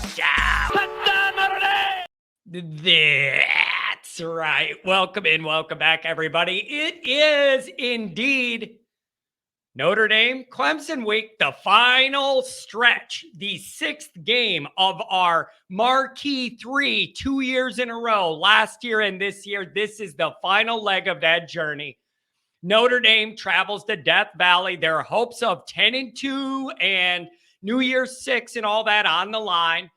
Touchdown, Notre Dame! That's right. Welcome in. Welcome back, everybody. It is indeed Notre Dame Clemson week, the final stretch, the sixth game of our marquee 2 years in a row, last year and this year. This is the final leg of that journey. Notre Dame travels to Death Valley. Their hopes of 10-2 and New Year's 6 and all that on the line.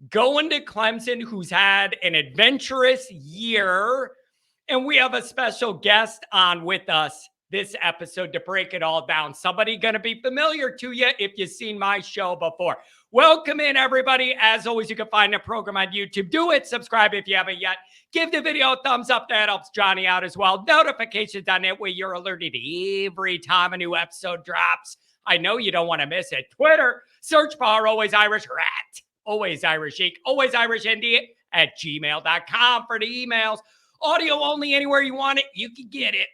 Going to Clemson, who's had an adventurous year. And we have a special guest on with us this episode to break it all down. Somebody going to be familiar to you if you've seen my show before. Welcome in, everybody. As always, you can find the program on YouTube. Do it. Subscribe if you haven't yet. Give the video a thumbs up. That helps Johnny out as well. Notifications on that way you're alerted every time a new episode drops. I know you don't want to miss it. Twitter, search for Always Irish or at alwaysirishINC, alwaysirishINC at gmail.com for the emails. Audio only, anywhere you want it, you can get it.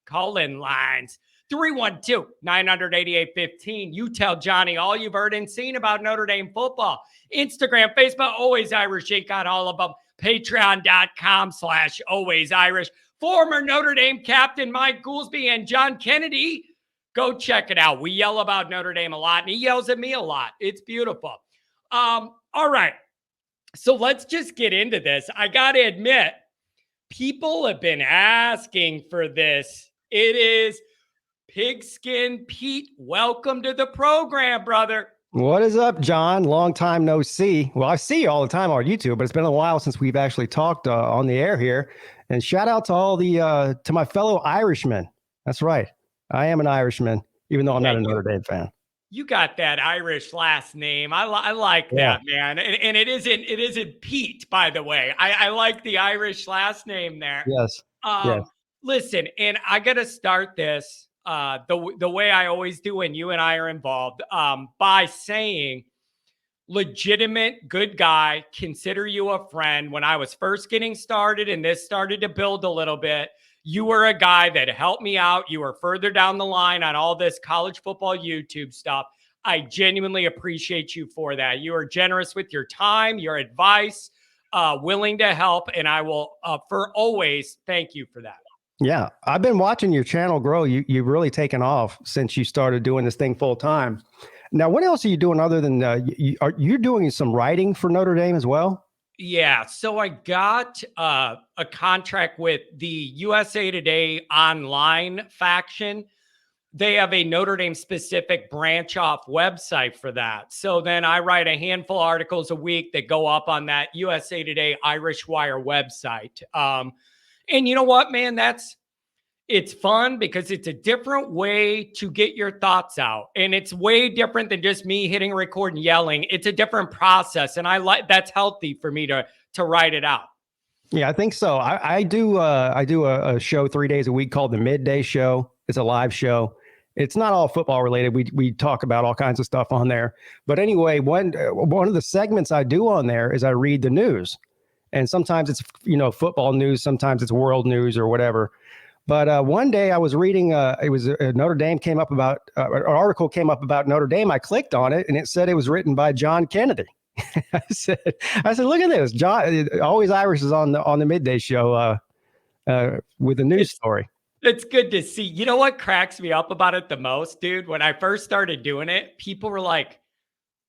Call-in lines, 312-988-15. You tell Johnny all you've heard and seen about Notre Dame football. Instagram, Facebook, Always Irish Inc. on all of them. Patreon.com/alwaysirish. Former Notre Dame captain Mike Goolsby and John Kennedy. Go check it out. We yell about Notre Dame a lot, and he yells at me a lot. It's beautiful. All right. So let's just get into this. I got to admit, people have been asking for this. It is Pigskin Peete. Welcome to the program, brother. What is up, John? Long time no see. Well, I see you all the time on YouTube, but it's been a while since we've actually talked on the air here. And shout out to all the to my fellow Irishmen. That's right. I am an Irishman, even though I'm not a Notre Dame fan. You got that Irish last name. I like that, man. And it isn't Peete, by the way. I like the Irish last name there. Yes. Yes. Listen, and I got to start this the way I always do when you and I are involved, by saying, legitimate, good guy, consider you a friend. When I was first getting started and this started to build a little bit, you were a guy that helped me out. You were further down the line on all this college football YouTube stuff. I genuinely appreciate you for that. You are generous with your time, your advice, willing to help, and I will, for always, thank you for that. Yeah, I've been watching your channel grow. You've really taken off since you started doing this thing full time. Now, what else are you doing other than are you doing some writing for Notre Dame as well? Yeah, so I got a contract with the USA Today online faction. They have a Notre Dame specific branch off website for that. So then I write a handful of articles a week that go up on that USA Today Irish Wire website. And you know what, man, it's fun because it's a different way to get your thoughts out. And it's way different than just me hitting record and yelling. It's a different process. And that's healthy for me to write it out. Yeah, I think so. I do a show 3 days a week called the Midday Show. It's a live show. It's not all football related. We talk about all kinds of stuff on there. But anyway, one of the segments I do on there is I read the news. And sometimes it's, football news. Sometimes it's world news or whatever. But one day I was reading, it was Notre Dame came up about, an article came up about Notre Dame. I clicked on it and it said it was written by John Kennedy. I said, look at this. John, Always Irish is on the Midday Show with a news story. It's good to see. You know what cracks me up about it the most, dude? When I first started doing it, people were like,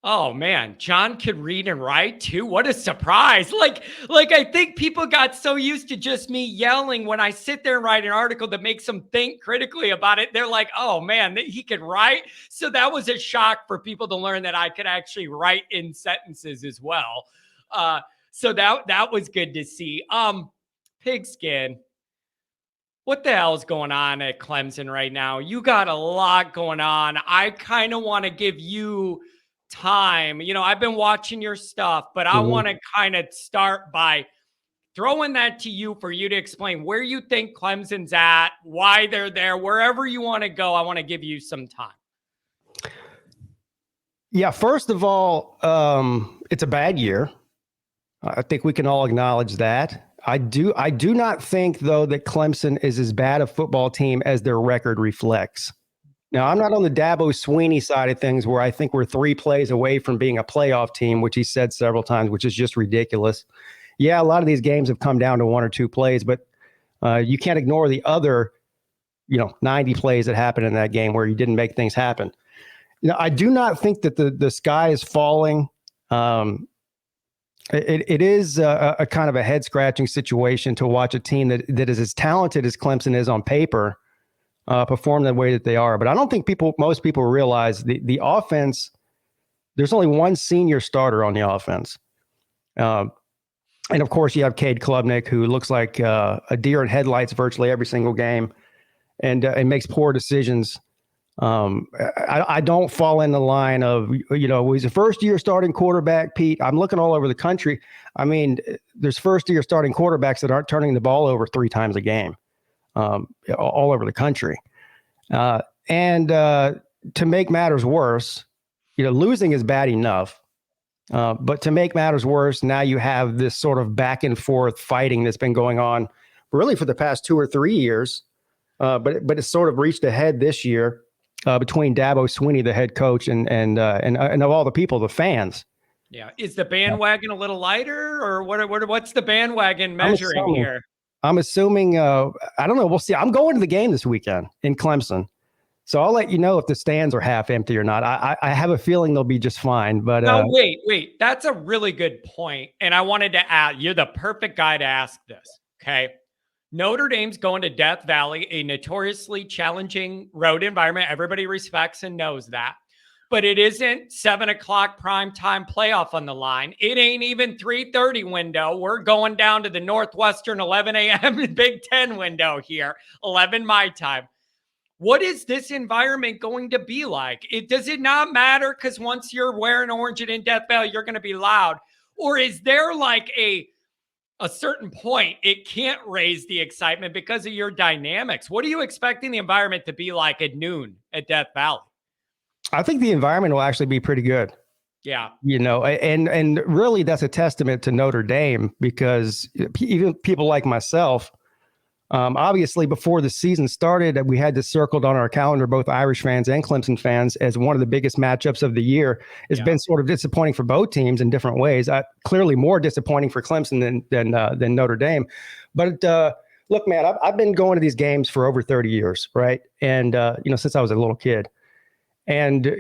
oh man, John could read and write too. What a surprise. Like I think people got so used to just me yelling when I sit there and write an article that makes them think critically about it. They're like, oh man, he could write. So that was a shock for people to learn that I could actually write in sentences as well. So that was good to see. Pigskin, what the hell is going on at Clemson right now? You got a lot going on. I kind of want to give you time. I've been watching your stuff, but I want to kind of start by throwing that to you for you to explain where you think Clemson's at, why they're there, wherever you want to go. I want to give you some time. Yeah, first of all, it's a bad year. I think we can all acknowledge that. I do not think, though, that Clemson is as bad a football team as their record reflects. Now, I'm not on the Dabo Sweeney side of things where I think we're 3 plays away from being a playoff team, which he said several times, which is just ridiculous. Yeah, a lot of these games have come down to 1 or 2 plays, but you can't ignore the other, 90 plays that happened in that game where you didn't make things happen. I do not think that the sky is falling. It is a kind of a head scratching situation to watch a team that is as talented as Clemson is on paper perform the way that they are. But I don't think most people realize the offense. There's only one senior starter on the offense. And of course, you have Cade Klubnik, who looks like a deer in headlights virtually every single game and makes poor decisions. I don't fall in the line of, he's a first-year starting quarterback, Pete. I'm looking all over the country. I mean, there's first-year starting quarterbacks that aren't turning the ball over 3 times a game all over the country. And to make matters worse, losing is bad enough. But to make matters worse, now you have this sort of back and forth fighting that's been going on really for the past 2 or 3 years. But it's sort of reached a head this year between Dabo Sweeney, the head coach, and of all the people, the fans. Yeah, is the bandwagon a little lighter, or what's the bandwagon measuring here? I'm assuming. I don't know. We'll see. I'm going to the game this weekend in Clemson. So I'll let you know if the stands are half empty or not. I have a feeling they'll be just fine. But no, wait. That's a really good point. And I wanted to add, you're the perfect guy to ask this. Okay. Notre Dame's going to Death Valley, a notoriously challenging road environment. Everybody respects and knows that. But it isn't 7 o'clock primetime playoff on the line. It ain't even 3:30 window. We're going down to the Northwestern 11 a.m. Big Ten window here, 11 my time. What is this environment going to be like? Does it not matter because once you're wearing orange and in Death Valley, you're going to be loud? Or is there like a certain point it can't raise the excitement because of your dynamics? What are you expecting the environment to be like at noon at Death Valley? I think the environment will actually be pretty good. Yeah. And really that's a testament to Notre Dame because even people like myself, obviously before the season started, we had this circled on our calendar, both Irish fans and Clemson fans, as one of the biggest matchups of the year. It's been sort of disappointing for both teams in different ways. Clearly more disappointing for Clemson than Notre Dame. But look, man, I've been going to these games for over 30 years, right? And, since I was a little kid. And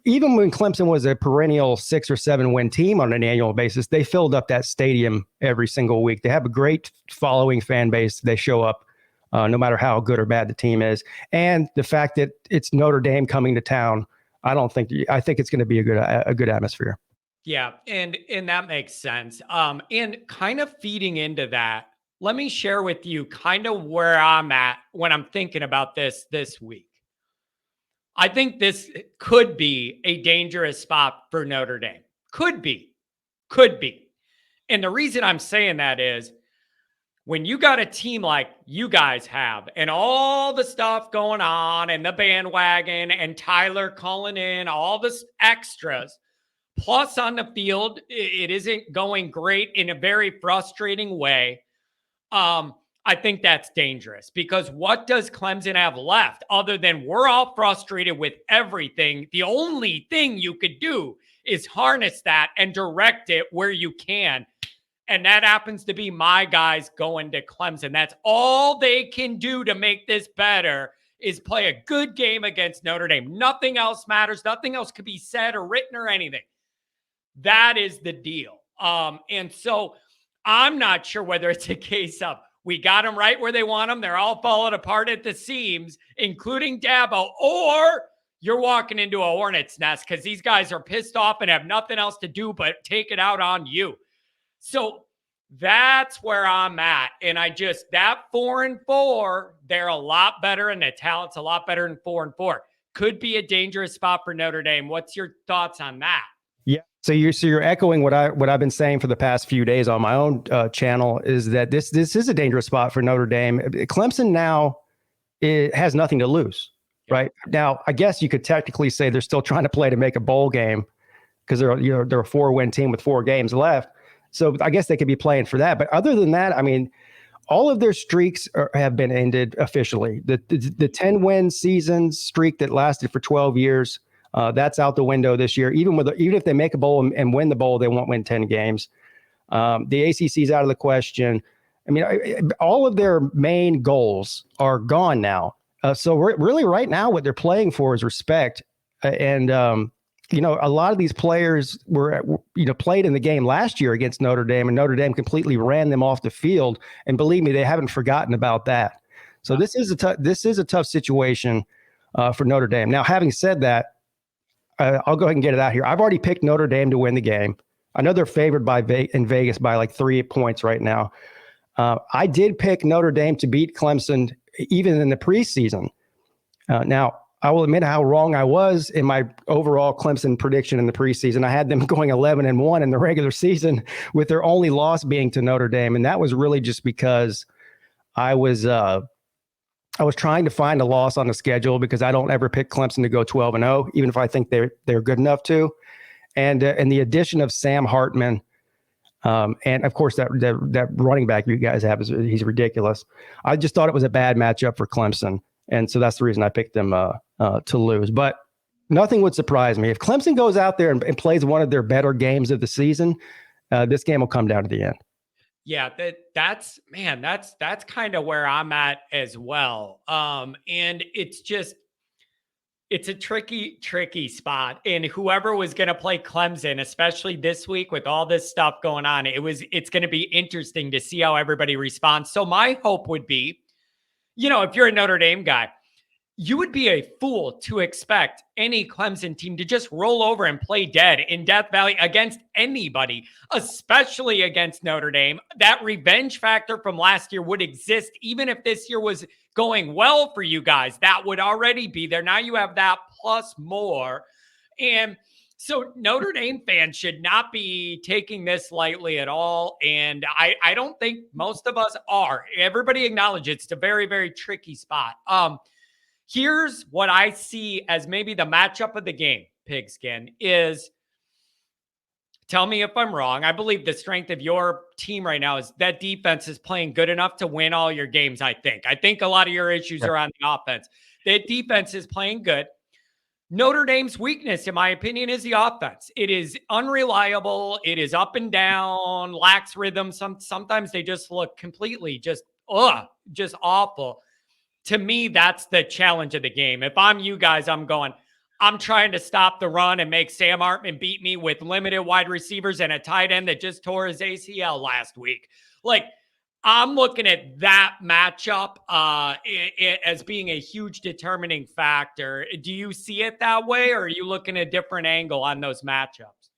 even when Clemson was a perennial 6 or 7 win team on an annual basis, they filled up that stadium every single week. They have a great following fan base. They show up no matter how good or bad the team is. And the fact that it's Notre Dame coming to town, I think it's going to be a good atmosphere. Yeah, and that makes sense. And kind of feeding into that, let me share with you kind of where I'm at when I'm thinking about this week. I think this could be a dangerous spot for Notre Dame. Could be. And the reason I'm saying that is when you got a team like you guys have and all the stuff going on and the bandwagon and Tyler calling in, all this extras, plus on the field, it isn't going great in a very frustrating way. I think that's dangerous because what does Clemson have left other than we're all frustrated with everything? The only thing you could do is harness that and direct it where you can. And that happens to be my guys going to Clemson. That's all they can do to make this better is play a good game against Notre Dame. Nothing else matters. Nothing else could be said or written or anything. That is the deal. And so I'm not sure whether it's a case of we got them right where they want them. They're all falling apart at the seams, including Dabo. Or you're walking into a hornet's nest because these guys are pissed off and have nothing else to do but take it out on you. So that's where I'm at. And that 4-4, they're a lot better and the talent's a lot better than 4-4. Could be a dangerous spot for Notre Dame. What's your thoughts on that? Yeah. So you're echoing what I've been saying for the past few days on my own channel is that this is a dangerous spot for Notre Dame. Clemson now has nothing to lose, right? Now, I guess you could technically say they're still trying to play to make a bowl game because they're a 4-win team with 4 games left. So I guess they could be playing for that. But other than that, I mean, all of their streaks have been ended officially. The 10-win season streak that lasted for 12 years, that's out the window this year. Even if they make a bowl and win the bowl, they won't win 10 games. The ACC is out of the question. I mean, all of their main goals are gone now. So really right now, what they're playing for is respect. And a lot of these players were, played in the game last year against Notre Dame, and Notre Dame completely ran them off the field. And believe me, they haven't forgotten about that. So this is a tough situation for Notre Dame. Now, having said that, I'll go ahead and get it out here. I've already picked Notre Dame to win the game. I know they're favored in Vegas by like 3 points right now. I did pick Notre Dame to beat Clemson even in the preseason. Now, I will admit how wrong I was in my overall Clemson prediction in the preseason. I had them going 11-1 in the regular season, with their only loss being to Notre Dame, and that was really just because I was trying to find a loss on the schedule, because I don't ever pick Clemson to go 12-0, even if I think they're good enough to. And the addition of Sam Hartman, and of course that running back you guys have he's ridiculous. I just thought it was a bad matchup for Clemson, and so that's the reason I picked them to lose. But nothing would surprise me if Clemson goes out there and plays one of their better games of the season. This game will come down to the end. Yeah, that's kind of where I'm at as well. And it's a tricky spot. And whoever was going to play Clemson, especially this week with all this stuff going on, it's going to be interesting to see how everybody responds. So my hope would be, if you're a Notre Dame guy, you would be a fool to expect any Clemson team to just roll over and play dead in Death Valley against anybody, especially against Notre Dame. That revenge factor from last year would exist even if this year was going well for you guys. That would already be there. Now you have that plus more. And so Notre Dame fans should not be taking this lightly at all. And I don't think most of us are. Everybody acknowledges it's a very, very tricky spot. Here's what I see as maybe the matchup of the game, Pigskin, is, tell me if I'm wrong. I believe the strength of your team right now is that defense is playing good enough to win all your games, I think. I think a lot of your issues are on the offense. The defense is playing good. Notre Dame's weakness, in my opinion, is the offense. It is unreliable. It is up and down, lacks rhythm. Sometimes they just look completely just awful. To me, that's the challenge of the game. If I'm you guys, I'm trying to stop the run and make Sam Hartman beat me with limited wide receivers and a tight end that just tore his ACL last week. Like, I'm looking at that matchup as being a huge determining factor. Do you see it that way, or are you looking at a different angle on those matchups?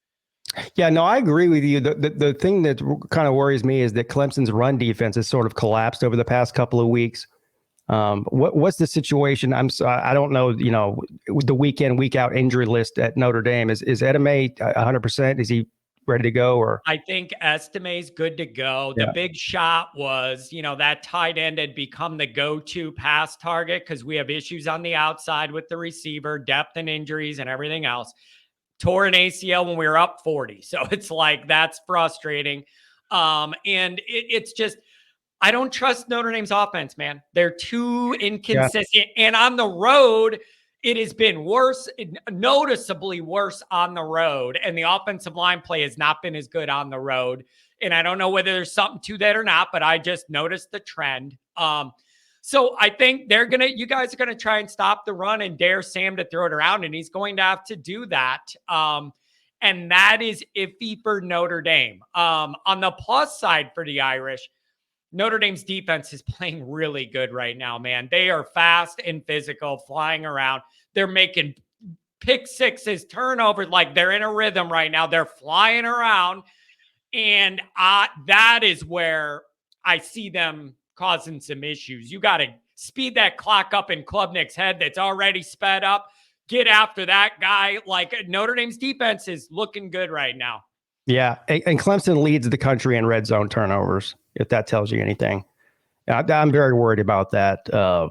Yeah, no, I agree with you. The thing that kind of worries me is that Clemson's run defense has sort of collapsed over the past couple of weeks. What's the situation? I don't know, the week in, week out injury list at Notre Dame. Is Edeme 100%? Is he ready to go? Or I think Estime's good to go. The big shot was, that tight end had become the go-to pass target because we have issues on the outside with the receiver, depth and injuries and everything else. Tore an ACL when we were up 40. So it's like, that's frustrating. And it's just, I don't trust Notre Dame's offense, man. They're too inconsistent. Yeah. And on the road, it has been worse, noticeably worse on the road. And the offensive line play has not been as good on the road. And I don't know whether there's something to that or not, but I just noticed the trend. So I think you guys are going to try and stop the run and dare Sam to throw it around. And he's going to have to do that. And that is iffy for Notre Dame. On the plus side for the Irish, Notre Dame's defense is playing really good right now, man. They are fast and physical, flying around. They're making pick sixes, turnovers, like they're in a rhythm right now. They're flying around. And that is where I see them causing some issues. You got to speed that clock up in Klubnik's head that's already sped up. Get after that guy. Like, Notre Dame's defense is looking good right now. Yeah, and Clemson leads the country in red zone turnovers, if that tells you anything. I'm very worried about that. The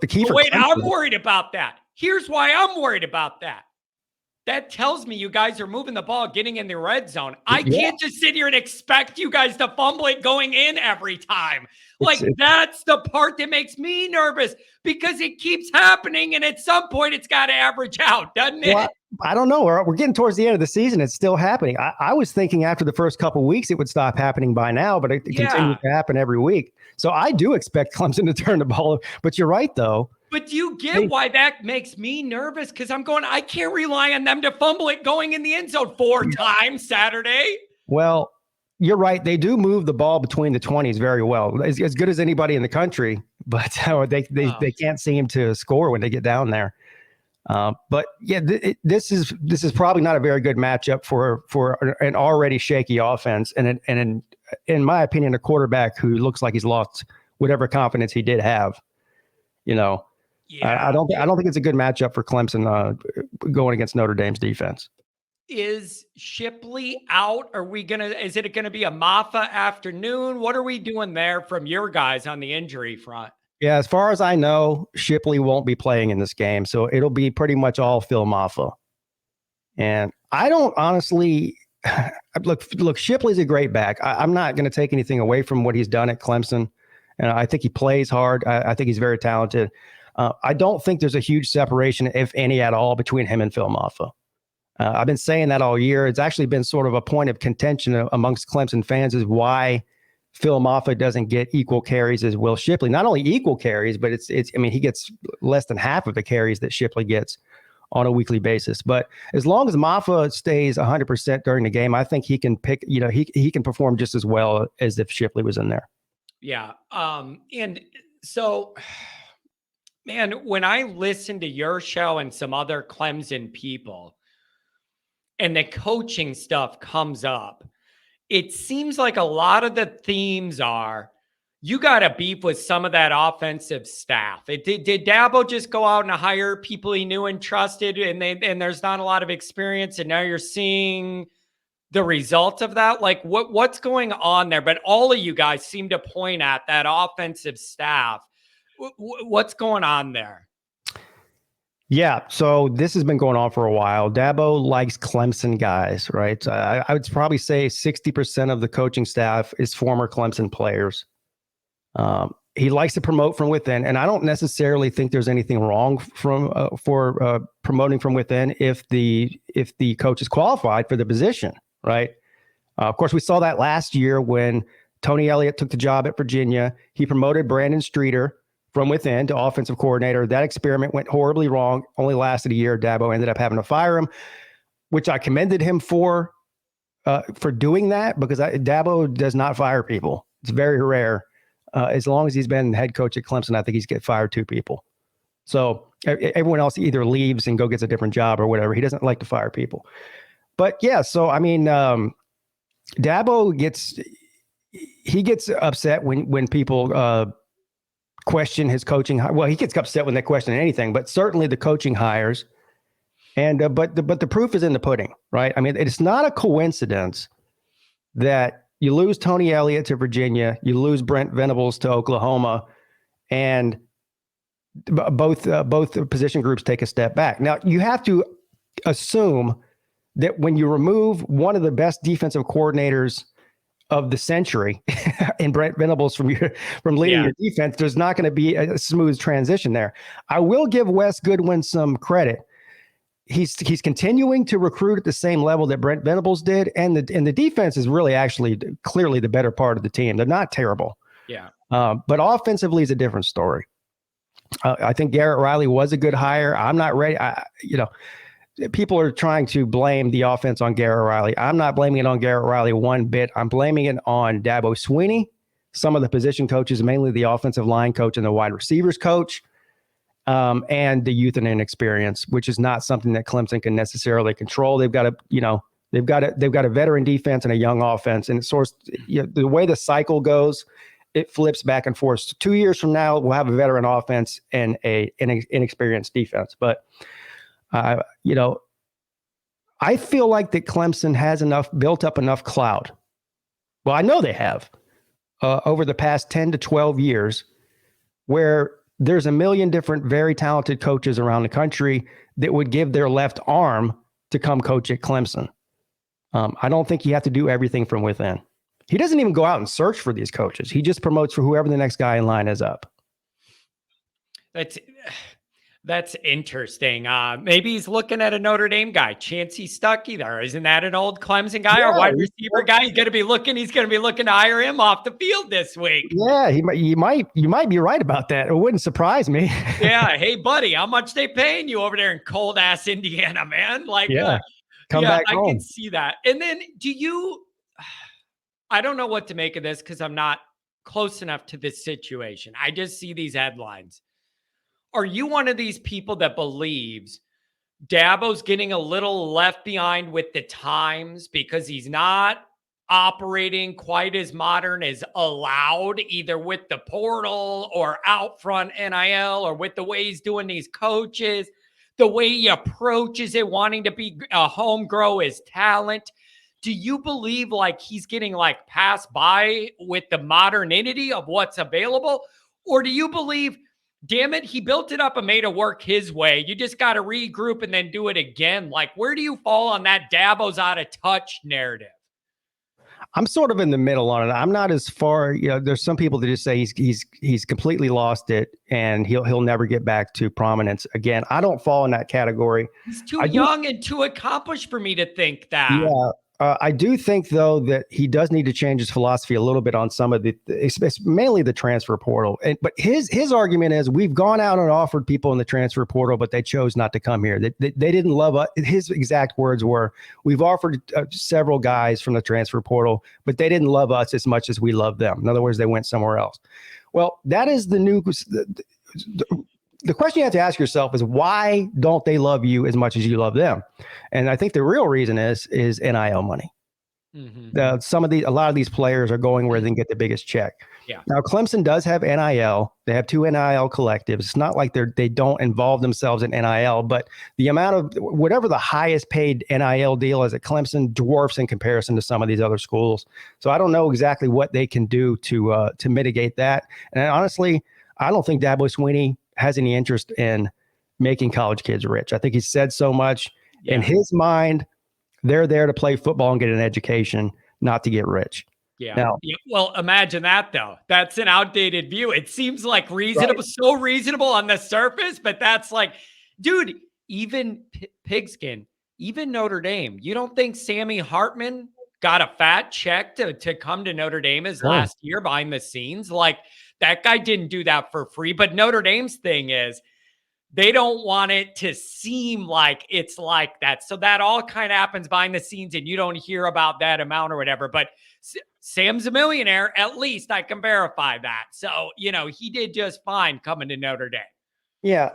key for Wait, Clemson, I'm worried about that. Here's why I'm worried about that. that tells me you guys are moving the ball, getting in the red zone. I Yeah. can't just sit here and expect you guys to fumble it going in every time. It's- That's the part that makes me nervous because it keeps happening. And at some point, it's got to average out, doesn't it? Well, I don't know. We're getting towards the end of the season. It's still happening. I was thinking after the first couple of weeks it would stop happening by now, but it continues to happen every week. So I do expect Clemson to turn the ball. But you're right, though. But do you get why that makes me nervous? Because I can't rely on them to fumble it going in the end zone 4 times Saturday. Well, you're right. They do move the ball between the 20s very well, as good as anybody in the country. But they can't seem to score when they get down there. But yeah, this is probably not a very good matchup for an already shaky offense, and in my opinion, a quarterback who looks like he's lost whatever confidence he did have. I don't think it's a good matchup for Clemson going against Notre Dame's defense. Is Shipley out? Is it going to be a Maffa afternoon? What are we doing there from your guys on the injury front? Yeah, as far as I know, Shipley won't be playing in this game, so it'll be pretty much all Phil Maffa. And I don't honestly look. Shipley's a great back. I'm not going to take anything away from what he's done at Clemson, and I think he plays hard. I think he's very talented. I don't think there's a huge separation, if any at all, between him and Phil Maffa. I've been saying that all year. It's actually been sort of a point of contention amongst Clemson fans is why Phil Maffa doesn't get equal carries as Will Shipley. Not only equal carries, but he gets less than half of the carries that Shipley gets on a weekly basis. But as long as Maffa stays 100% during the game, I think he can he can perform just as well as if Shipley was in there. Yeah. And so, man, when I listen to your show and some other Clemson people and the coaching stuff comes up, it seems like a lot of the themes are you got to beef with some of that offensive staff. Did Dabo just go out and hire people he knew and trusted, and there's not a lot of experience, and now you're seeing the result of that? Like what's going on there? But all of you guys seem to point at that offensive staff. What's going on there? Yeah, so this has been going on for a while. Dabo likes Clemson guys, right? I would probably say 60% of the coaching staff is former Clemson players. He likes to promote from within, and I don't necessarily think there's anything wrong for promoting from within if the coach is qualified for the position, right? Of course, we saw that last year when Tony Elliott took the job at Virginia. He promoted Brandon Streeter from within to offensive coordinator. That experiment went horribly wrong, only lasted a year. Dabo ended up having to fire him, which I commended him for doing that because Dabo does not fire people. It's very rare. As long as he's been head coach at Clemson, I think he's fired 2 people. So everyone else either leaves and gets a different job or whatever. He doesn't like to fire people. But yeah, so I mean, Dabo gets upset when people question his coaching. Well, he gets upset when they question anything, but certainly the coaching hires. And but the proof is in the pudding, right? I mean, it's not a coincidence that you lose Tony Elliott to Virginia, you lose Brent Venables to Oklahoma, and both position groups take a step back. Now, you have to assume that when you remove one of the best defensive coordinators of the century and Brent Venables from leading your defense, there's not going to be a smooth transition there. I will give Wes Goodwin some credit. He's continuing to recruit at the same level that Brent Venables did, and the defense is really actually clearly the better part of the team. They're not terrible. Yeah. But offensively is a different story. I think Garrett Riley was a good hire. I'm not ready. People are trying to blame the offense on Garrett Riley. I'm not blaming it on Garrett Riley one bit. I'm blaming it on Dabo Sweeney, some of the position coaches, mainly the offensive line coach and the wide receivers coach, and the youth and inexperience, which is not something that Clemson can necessarily control. They've got a veteran defense and a young offense, and it's the way the cycle goes, it flips back and forth. So 2 years from now, we'll have a veteran offense and an inexperienced defense, but. I feel like that Clemson has built up enough clout. Well, I know they have over the past 10 to 12 years where there's a million different very talented coaches around the country that would give their left arm to come coach at Clemson. I don't think you have to do everything from within. He doesn't even go out and search for these coaches. He just promotes for whoever the next guy in line is up. That's interesting. Maybe he's looking at a Notre Dame guy, Chancey Stuckey there. Isn't that an old Clemson guy or wide receiver guy? He's going to be looking to hire him off the field this week. Yeah, you might be right about that. It wouldn't surprise me. Yeah. Hey, buddy, how much they paying you over there in cold ass Indiana, man? Like, come back home. I can see that. And then I don't know what to make of this because I'm not close enough to this situation. I just see these headlines. Are you one of these people that believes Dabo's getting a little left behind with the times because he's not operating quite as modern as allowed, either with the portal or out front NIL or with the way he's doing these coaches, the way he approaches it, wanting to be a home grow his talent? Do you believe like he's getting like passed by with the modernity of what's available? Or do you believe, damn it, he built it up and made it work his way, you just got to regroup and then do it again? Like, where do you fall on that Dabo's out of touch narrative? I'm sort of in the middle on it. I'm not as far, there's some people that just say he's completely lost it and he'll never get back to prominence again. I don't fall in that category. He's too young and too accomplished for me to think that. Yeah. I do think, though, that he does need to change his philosophy a little bit on some of it's mainly the transfer portal. But his argument is we've gone out and offered people in the transfer portal, but they chose not to come here. They didn't love us. His exact words were, we've offered several guys from the transfer portal, but they didn't love us as much as we love them. In other words, they went somewhere else. Well, that is the new the question you have to ask yourself is, why don't they love you as much as you love them? And I think the real reason is NIL money. Mm-hmm. A lot of these players are going where they can get the biggest check. Yeah. Now, Clemson does have NIL. They have 2 NIL collectives. It's not like they don't involve themselves in NIL, but the amount of whatever the highest paid NIL deal is at Clemson dwarfs in comparison to some of these other schools. So I don't know exactly what they can do to mitigate that. And honestly, I don't think Dabo Sweeney has any interest in making college kids rich. I think he's said so much. Yeah. In his mind, they're there to play football and get an education, not to get rich. Yeah. Now, well, imagine that, though. That's an outdated view. It seems like reasonable, right? So reasonable on the surface, but that's like, dude, even Pigskin, even Notre Dame. You don't think Sammy Hartman got a fat check to come to Notre Dame his last year behind the scenes? Like, that guy didn't do that for free. But Notre Dame's thing is they don't want it to seem like it's like that. So that all kind of happens behind the scenes and you don't hear about that amount or whatever. But Sam's a millionaire. At least I can verify that. So, he did just fine coming to Notre Dame. Yeah.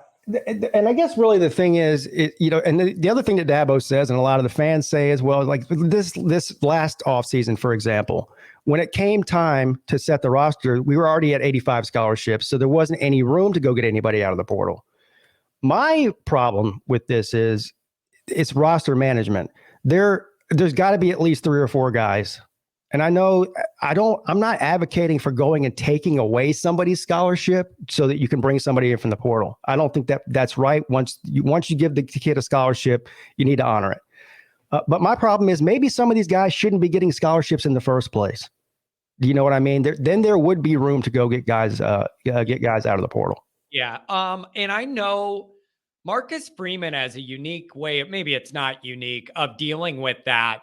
And I guess really the thing is, and the other thing that Dabo says, and a lot of the fans say as well, like this last offseason, for example, when it came time to set the roster, we were already at 85 scholarships. So there wasn't any room to go get anybody out of the portal. My problem with this is it's roster management. There's got to be at least 3 or 4 guys. And I know I'm not advocating for going and taking away somebody's scholarship so that you can bring somebody in from the portal. I don't think that's right. Once you give the kid a scholarship, you need to honor it. But my problem is maybe some of these guys shouldn't be getting scholarships in the first place. Do you know what I mean? Then there would be room to go get guys out of the portal. Yeah. And I know Marcus Freeman has a unique way, maybe it's not unique, of dealing with that.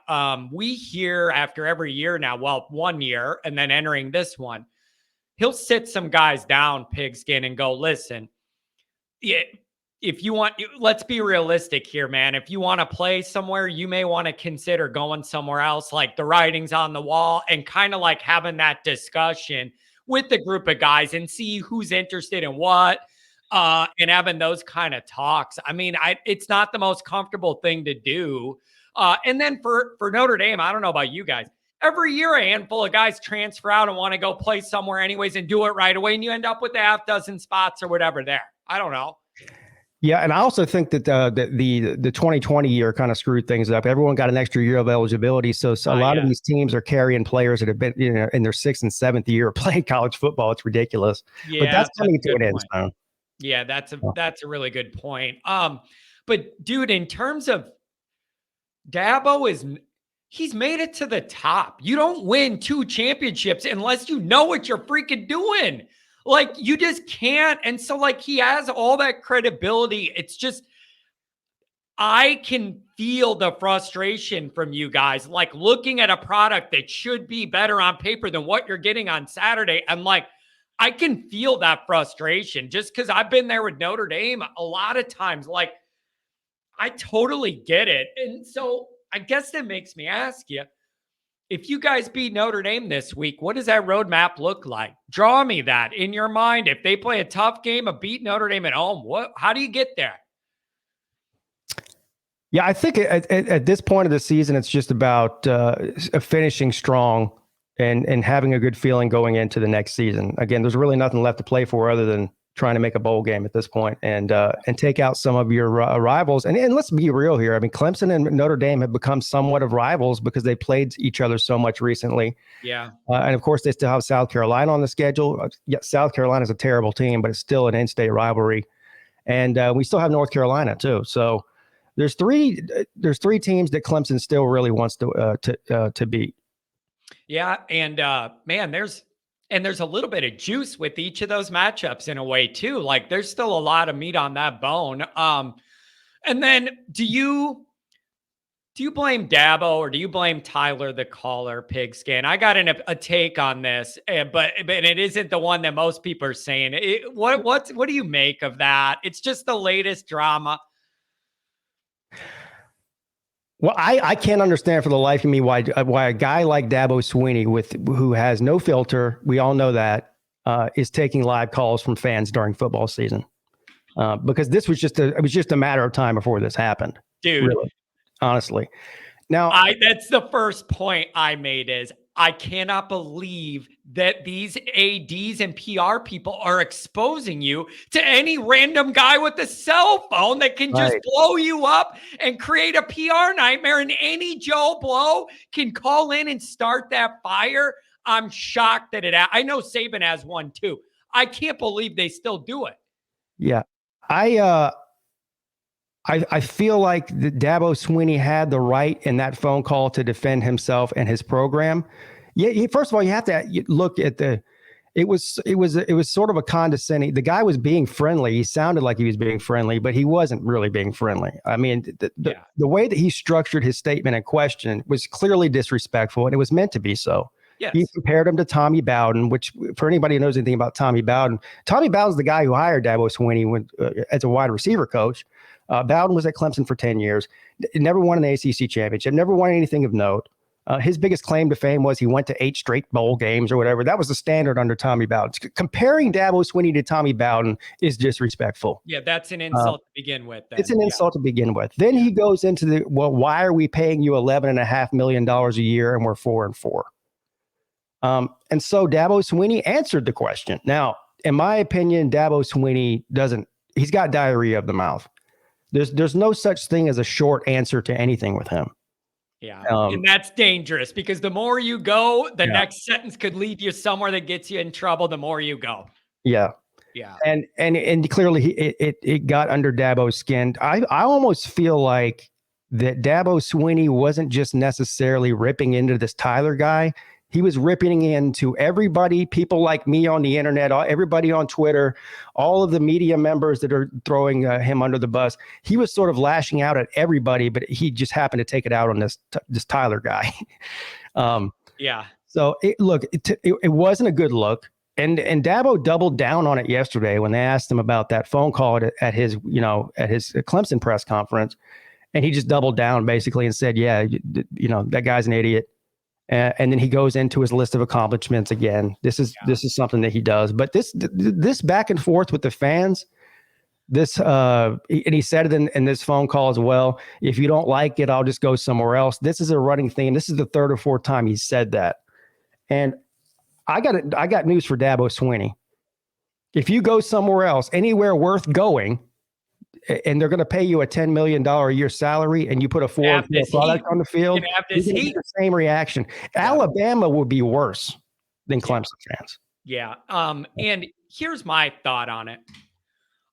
We hear after every year now, 1 year and then entering this one, he'll sit some guys down, Pigskin, and go, listen, if you want, let's be realistic here, man. If you want to play somewhere, you may want to consider going somewhere else, like the writing's on the wall, and kind of like having that discussion with the group of guys and see who's interested in what, and having those kind of talks. I mean, it's not the most comfortable thing to do. And then for Notre Dame, I don't know about you guys, every year a handful of guys transfer out and want to go play somewhere anyways and do it right away. And you end up with a half dozen spots or whatever there. I don't know. Yeah, and I also think that the 2020 year kind of screwed things up. Everyone got an extra year of eligibility, so a lot of these teams are carrying players that have been in their 6th and 7th year of playing college football. It's ridiculous. Yeah, but that's coming to an end soon. Yeah, that's a really good point. But dude, in terms of he's made it to the top. You don't win 2 championships unless you know what you're freaking doing. Like, you just can't. And so, like, he has all that credibility. It's just, I can feel the frustration from you guys, like looking at a product that should be better on paper than what you're getting on Saturday. I'm like, I can feel that frustration just because I've been there with Notre Dame a lot of times. Like, I totally get it. And so I guess that makes me ask you, if you guys beat Notre Dame this week, what does that roadmap look like? Draw me that in your mind. If they play a tough game of beat Notre Dame at home, how do you get there? Yeah, I think at this point of the season, it's just about finishing strong and having a good feeling going into the next season. Again, there's really nothing left to play for other than trying to make a bowl game at this point and take out some of your rivals. And let's be real here. I mean, Clemson and Notre Dame have become somewhat of rivals because they played each other so much recently. Yeah. And of course, they still have South Carolina on the schedule. Yeah, South Carolina is a terrible team, but it's still an in-state rivalry. And we still have North Carolina too. So there's three teams that Clemson still really wants to beat. Yeah, and man, there's a little bit of juice with each of those matchups in a way too. Like, there's still a lot of meat on that bone. And then do you blame Dabo or do you blame Tyler the caller, Pigskin? I got a take on this, but it isn't the one that most people are saying. What do you make of that? It's just the latest drama. Well, I can't understand for the life of me why a guy like Dabo Sweeney, who has no filter, we all know that, is taking live calls from fans during football season, because it was just a matter of time before this happened, dude. Really, honestly. Now, that's the first point I made is I cannot believe that these ADs and PR people are exposing you to any random guy with a cell phone that can just blow you up and create a PR nightmare. And any Joe Blow can call in and start that fire. I'm shocked that I know Saban has one too. I can't believe they still do it. Yeah. I feel like Dabo Sweeney had the right in that phone call to defend himself and his program. Yeah, first of all, you have to look at it was sort of a condescending. The guy was being friendly. He sounded like he was being friendly, but he wasn't really being friendly. I mean, the way that he structured his statement in question was clearly disrespectful, and it was meant to be so. Yes. He compared him to Tommy Bowden, which, for anybody who knows anything about Tommy Bowden's the guy who hired Dabo Sweeney as a wide receiver coach. Bowden was at Clemson for 10 years, never won an ACC championship, never won anything of note. His biggest claim to fame was he went to 8 straight bowl games or whatever. That was the standard under Tommy Bowden. Comparing Dabo Sweeney to Tommy Bowden is disrespectful. Yeah, that's an insult to begin with. Then. It's an insult to begin with. Then he goes into why are we paying you $11.5 million a year and we're 4-4? And so Dabo Sweeney answered the question. Now, in my opinion, Dabo Sweeney he's got diarrhea of the mouth. There's no such thing as a short answer to anything with him. Yeah. And that's dangerous because the more you go, the next sentence could lead you somewhere that gets you in trouble. The more you go. Yeah. Yeah. And clearly it got under Dabo's skin. I almost feel like that Dabo Sweeney wasn't just necessarily ripping into this Tyler guy. He was ripping into everybody, people like me on the internet, everybody on Twitter, all of the media members that are throwing him under the bus. He was sort of lashing out at everybody, but he just happened to take it out on this Tyler guy. Yeah. So it wasn't a good look. And Dabo doubled down on it yesterday when they asked him about that phone call at his Clemson press conference. And he just doubled down basically and said, yeah, that guy's an idiot. And then he goes into his list of accomplishments again. This is something that he does. But this back and forth with the fans, and he said it in this phone call as well. If you don't like it, I'll just go somewhere else. This is a running theme. This is the 3rd or 4th time he said that. And I got news for Dabo Sweeney. If you go somewhere else, anywhere worth going, and they're going to pay you a $10 million a year salary and you put a 4-4 product on the field, you're going to get the same reaction. Yeah. Alabama would be worse than Clemson fans. Yeah. And here's my thought on it.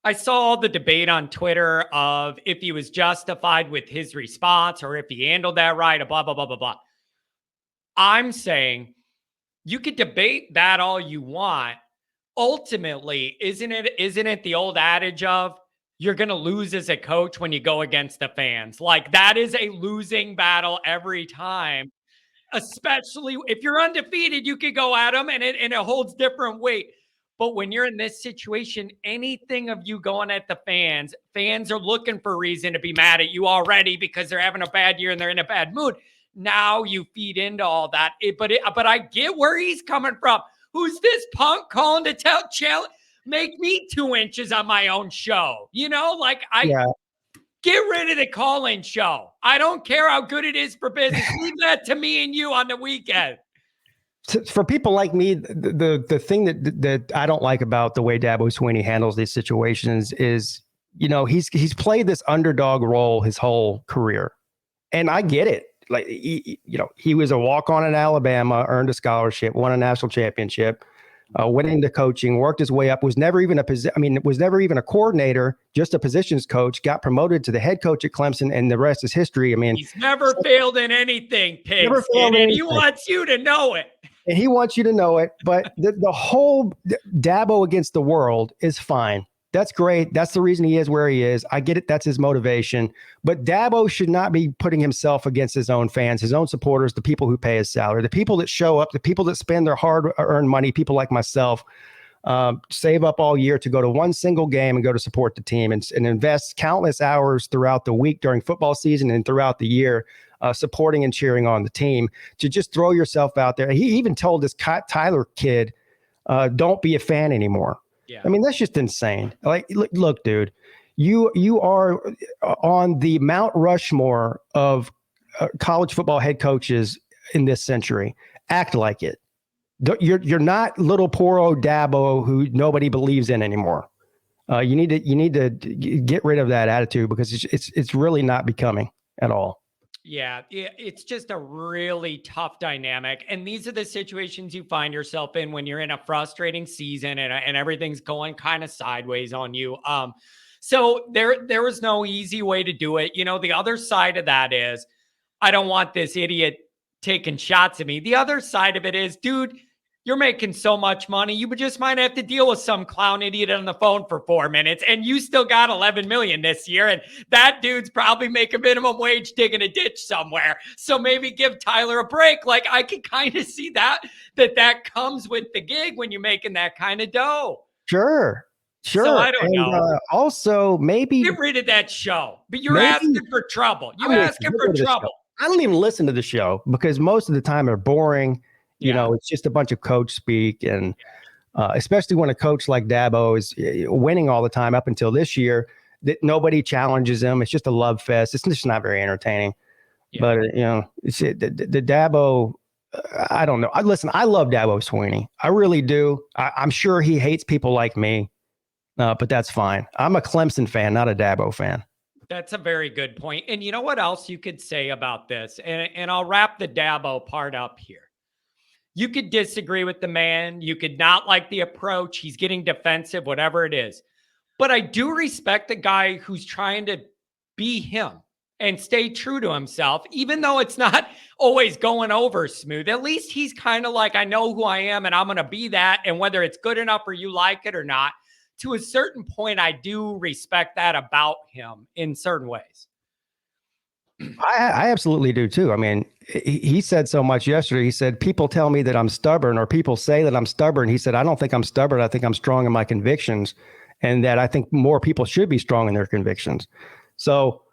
I saw the debate on Twitter of if he was justified with his response or if he handled that right, blah, blah, blah, blah, blah. I'm saying you could debate that all you want. Ultimately, isn't it the old adage of you're going to lose as a coach when you go against the fans? Like that is a losing battle every time, especially if you're undefeated, you could go at them and it holds different weight. But when you're in this situation, anything of you going at the fans are looking for a reason to be mad at you already because they're having a bad year and they're in a bad mood. Now you feed into all that. But I get where he's coming from. Who's this punk calling to challenge? Make me 2 inches on my own show. Like get rid of the call-in show. I don't care how good it is for business. Leave that to me and you on the weekend. For people like me, the thing that I don't like about the way Dabo Sweeney handles these situations is, he's played this underdog role his whole career, and I get it. Like he was a walk-on in Alabama, earned a scholarship, won a national championship, went into coaching, worked his way up, was never even a coordinator, just a positions coach, got promoted to the head coach at Clemson, and the rest is history. I mean, he's never failed in anything, Pigskin, and he wants you to know it. And he wants you to know it. But the whole Dabo against the world is fine. That's great. That's the reason he is where he is. I get it. That's his motivation. But Dabo should not be putting himself against his own fans, his own supporters, the people who pay his salary, the people that show up, the people that spend their hard-earned money, people like myself, save up all year to go to one single game and go to support the team and invest countless hours throughout the week during football season and throughout the year, supporting and cheering on the team, to just throw yourself out there. He even told this Tyler kid, don't be a fan anymore. Yeah. I mean, that's just insane. Like, look, dude, you are on the Mount Rushmore of college football head coaches in this century. Act like it. You're not little poor old Dabo who nobody believes in anymore. You need to get rid of that attitude because it's really not becoming at all. Yeah, it's just a really tough dynamic. And these are the situations you find yourself in when you're in a frustrating season and everything's going kind of sideways on you. So there was no easy way to do it. The other side of that is, I don't want this idiot taking shots at me. The other side of it is, dude, you're making so much money. You just might have to deal with some clown idiot on the phone for 4 minutes, and you still got 11 million this year. And that dude's probably making minimum wage digging a ditch somewhere. So maybe give Tyler a break. Like, I can kind of see that comes with the gig when you're making that kind of dough. Sure. So I don't know. Also, maybe get rid of that show. But you're asking for trouble. You're asking for trouble. I don't even listen to the show because most of the time they're boring. You know, it's just a bunch of coach speak. And especially when a coach like Dabo is winning all the time up until this year, that nobody challenges him. It's just a love fest. It's just not very entertaining. Yeah. But, the Dabo, I don't know. Listen, I love Dabo Sweeney. I really do. I'm sure he hates people like me, but that's fine. I'm a Clemson fan, not a Dabo fan. That's a very good point. And you know what else you could say about this? And I'll wrap the Dabo part up here. You could disagree with the man. You could not like the approach. He's getting defensive, whatever it is. But I do respect the guy who's trying to be him and stay true to himself, even though it's not always going over smooth. At least he's kind of like, I know who I am and I'm going to be that. And whether it's good enough or you like it or not, to a certain point, I do respect that about him in certain ways. I absolutely do too. I mean, he said so much yesterday. He said, people tell me that I'm stubborn, or people say that I'm stubborn. He said, I don't think I'm stubborn. I think I'm strong in my convictions, and that I think more people should be strong in their convictions. So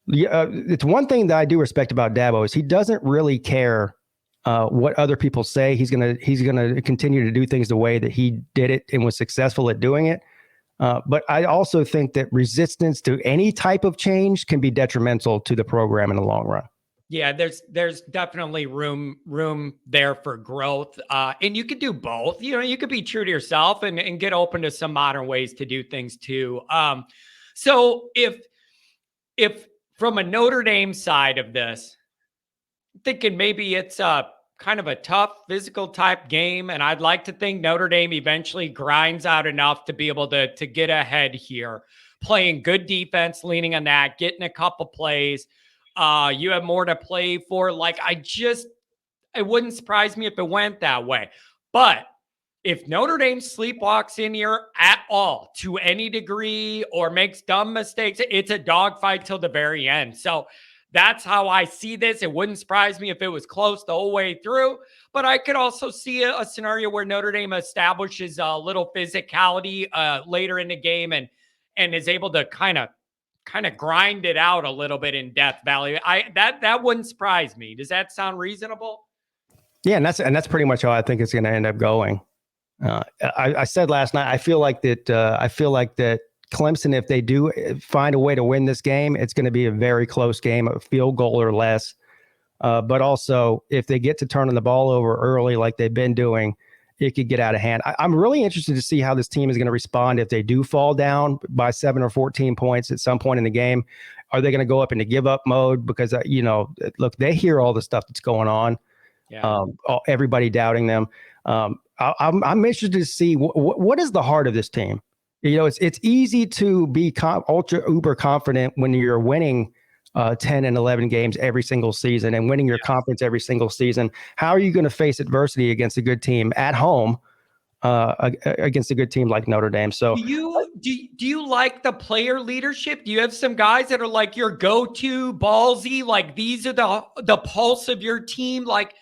it's one thing that I do respect about Dabo is he doesn't really care what other people say. He's gonna continue to do things the way that he did it and was successful at doing it. But I also think that resistance to any type of change can be detrimental to the program in the long run. Yeah, there's definitely room there for growth. And you could do both. You could be true to yourself and get open to some modern ways to do things too. So if from a Notre Dame side of this, thinking maybe it's kind of a tough physical type game. And I'd like to think Notre Dame eventually grinds out enough to be able to get ahead here, playing good defense, leaning on that, getting a couple plays. You have more to play for. Like, it wouldn't surprise me if it went that way. But if Notre Dame sleepwalks in here at all to any degree or makes dumb mistakes, it's a dogfight till the very end. So that's how I see this. It wouldn't surprise me if it was close the whole way through, but I could also see a scenario where Notre Dame establishes a little physicality later in the game and is able to kind of grind it out a little bit in Death Valley. That wouldn't surprise me. Does that sound reasonable? Yeah, and that's pretty much how I think it's going to end up going. I said last night, I feel like that Clemson, if they do find a way to win this game, it's going to be a very close game, a field goal or less. But also, if they get to turning the ball over early like they've been doing, it could get out of hand. I'm really interested to see how this team is going to respond if they do fall down by 7 or 14 points at some point in the game. Are they going to go up into give up mode? Because, look, they hear all the stuff that's going on. Yeah. Everybody doubting them. I'm interested to see what is the heart of this team. It's easy to be ultra uber confident when you're winning 10 and 11 games every single season and winning your conference every single season. How are you going to face adversity against a good team at home against a good team like Notre Dame? So do you like the player leadership? Do you have some guys that are like your go-to ballsy, like these are the pulse of your team? Like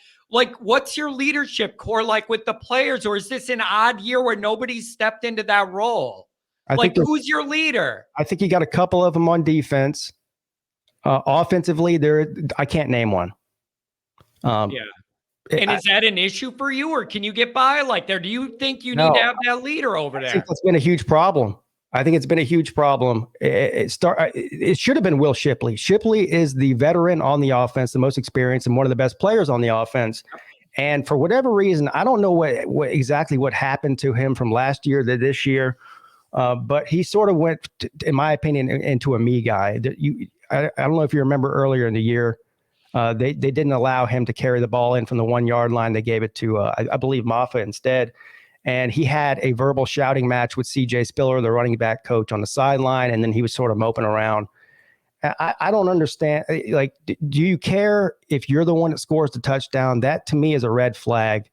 what's your leadership core like with the players? Or is this an odd year where nobody's stepped into that role? Who's your leader? I think you got a couple of them on defense. Offensively, I can't name one. And is that an issue for you, or can you get by like there? Do you think you need to have that leader over there? I think that's been a huge problem. I think it's been a huge problem. It should have been Will Shipley. Shipley is the veteran on the offense, the most experienced, and one of the best players on the offense. And for whatever reason, I don't know what exactly happened to him from last year to this year, but he sort of went, in my opinion, into a me guy. I don't know if you remember earlier in the year, they didn't allow him to carry the ball in from the 1 yard line. They gave it to, I believe, Maffa instead. And he had a verbal shouting match with C.J. Spiller, the running back coach, on the sideline, and then he was sort of moping around. I don't understand. Like, do you care if you're the one that scores the touchdown? That, to me, is a red flag.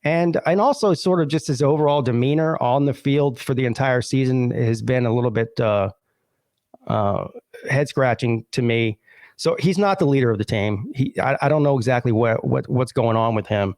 And also sort of just his overall demeanor on the field for the entire season has been a little bit head-scratching to me. So he's not the leader of the team. I don't know exactly what's going on with him.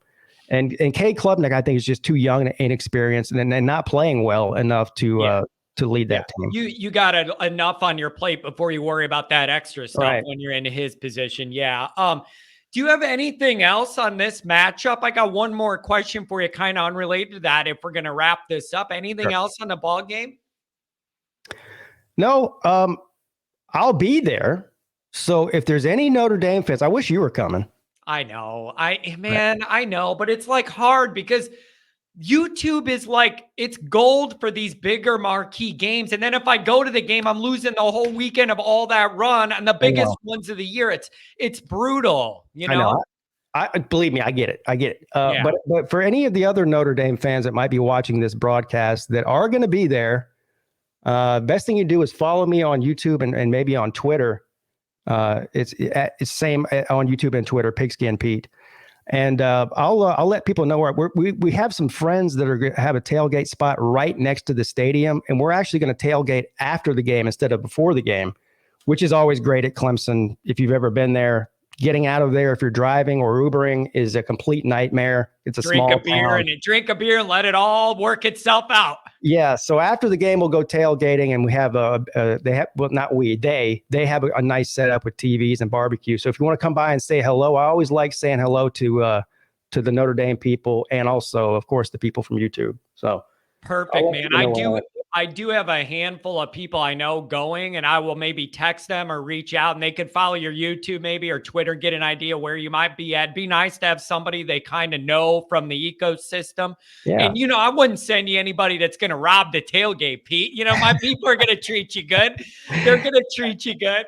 And Cade Klubnik, I think, is just too young and inexperienced and not playing well enough to lead that team. You got enough on your plate before you worry about that extra stuff when you're in his position. Yeah. Do you have anything else on this matchup? I got one more question for you, kind of unrelated to that, if we're going to wrap this up. Anything else on the ball game? No. I'll be there. So if there's any Notre Dame fans, I wish you were coming. I know. I know, but it's like hard because YouTube is like, it's gold for these bigger marquee games. And then if I go to the game, I'm losing the whole weekend of all that run and the biggest ones of the year. It's brutal, you know? I believe me, I get it. But for any of the other Notre Dame fans that might be watching this broadcast that are going to be there, best thing you do is follow me on YouTube and maybe on Twitter. It's same on YouTube and Twitter, Pigskin Peete. And I'll let people know where we have some friends that have a tailgate spot right next to the stadium, and we're actually going to tailgate after the game instead of before the game, which is always great at Clemson. If you've ever been there, getting out of there if you're driving or Ubering is a complete nightmare. It's drink a beer and let it all work itself out. Yeah. So after the game, we'll go tailgating, and we have they have a nice setup with TVs and barbecue. So if you want to come by and say hello, I always like saying hello to the Notre Dame people, and also, of course, the people from YouTube. So perfect, man. I do have a handful of people I know going, and I will maybe text them or reach out, and they could follow your YouTube maybe or Twitter, get an idea where you might be at. It'd be nice to have somebody they kind of know from the ecosystem. Yeah. And, I wouldn't send you anybody that's going to rob the tailgate, Pete. My people are going to treat you good. They're going to treat you good.